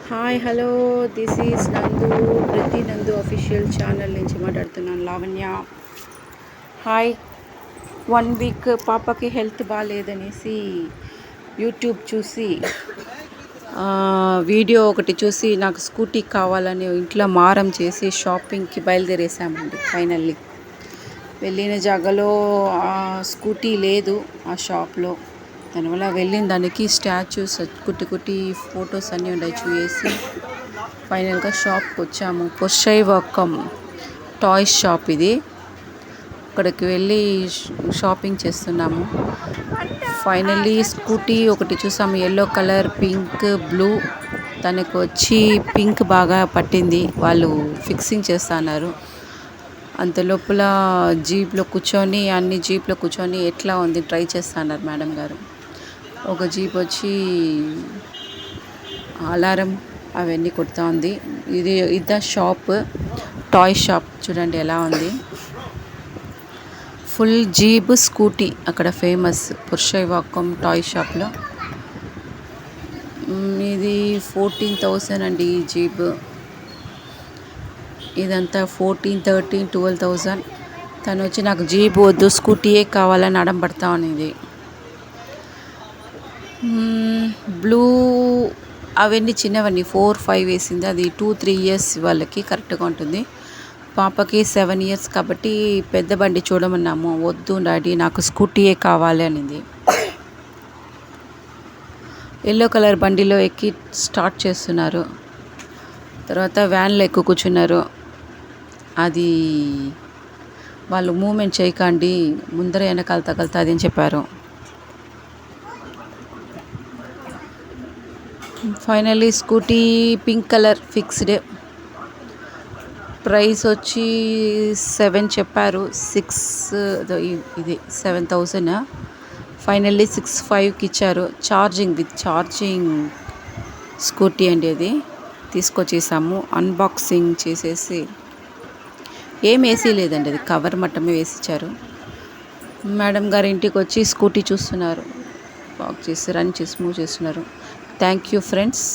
Hi hello this is నందు ప్రతి నందు అఫీషియల్ ఛానల్ నుంచి మాట్లాడుతున్నాను లావణ్య. హాయ్. 1 వీక్ పాపకి హెల్త్ బాగాలేదనేసి యూట్యూబ్ చూసి వీడియో ఒకటి చూసి నాకు స్కూటీ కావాలని ఇంట్లో మారం చేసి షాపింగ్కి బయలుదేరేసామండి. ఫైనల్లీ వెళ్ళిన జాగాలో స్కూటీ లేదు ఆ షాప్లో. దానివల్ల వెళ్ళిన దానికి స్టాచ్యూస్ కుట్టి ఫొటోస్ అన్నీ ఉన్నాయి చూసి ఫైనల్గా షాప్కి వచ్చాము. పురుషైవాక్కం టాయ్స్ షాప్ ఇది. అక్కడికి వెళ్ళి షాపింగ్ చేస్తున్నాము. ఫైనల్లీ స్కూటీ ఒకటి చూసాము, ఎల్లో కలర్, పింక్, బ్లూ. తనకు వచ్చి పింక్ బాగా పట్టింది, వాళ్ళు ఫిక్సింగ్ చేస్తున్నారు. అంత లోపల జీప్లో కూర్చొని ఎట్లా ఉంది ట్రై చేస్తున్నారు మేడం గారు. ఒక జీప్ వచ్చి అలారం అవన్నీ కొడుతూ ఉంది. ఇదా షాప్, టాయ్ షాప్ చూడండి ఎలా ఉంది. ఫుల్ జీప్ స్కూటీ అక్కడ ఫేమస్ పురుషైవాక్కం టాయ్ షాప్లో. ఇది 14,000 అండి ఈ జీప్. ఇదంతా 14, 13, 12,000. తను వచ్చి నాకు జీప్ వద్దు స్కూటీయే కావాలని అడం పడతా ఉన్నది. బ్లూ అవన్నీ చిన్నవన్నీ 4, 5 వేసింది. అది 2-3 ఇయర్స్ వాళ్ళకి కరెక్ట్గా ఉంటుంది. పాపకి 7 ఇయర్స్ కాబట్టి పెద్ద బండి చూడమన్నాము. వద్దు డాడీ నాకు స్కూటీయే కావాలి అనింది. ఎల్లో కలర్ బండిలో ఎక్కి స్టార్ట్ చేస్తున్నారు. తర్వాత వ్యాన్లో ఎక్కువ కూర్చున్నారు. అది వాళ్ళు మూమెంట్ చేయకండి, ముందర వెనకాల తగులుతుంది అని చెప్పారు. Finally scooty pink colour fixed. Price వచ్చి 7 చెప్పారు. 6 ఇది 7,000. ఫైనల్లీ 6,500కి ఇచ్చారు. విత్ ఛార్జింగ్ స్కూటీ అండి. అది తీసుకొచ్చేసాము. అన్బాక్సింగ్ చేసేసి ఏం ఏసీ లేదండి, అది కవర్ మట్టమే వేసిచ్చారు. మేడం గారి ఇంటికి వచ్చి స్కూటీ చూస్తున్నారు, వాక్ చేసి రన్ చేసి మూవ్ చేస్తున్నారు. Thank you friends.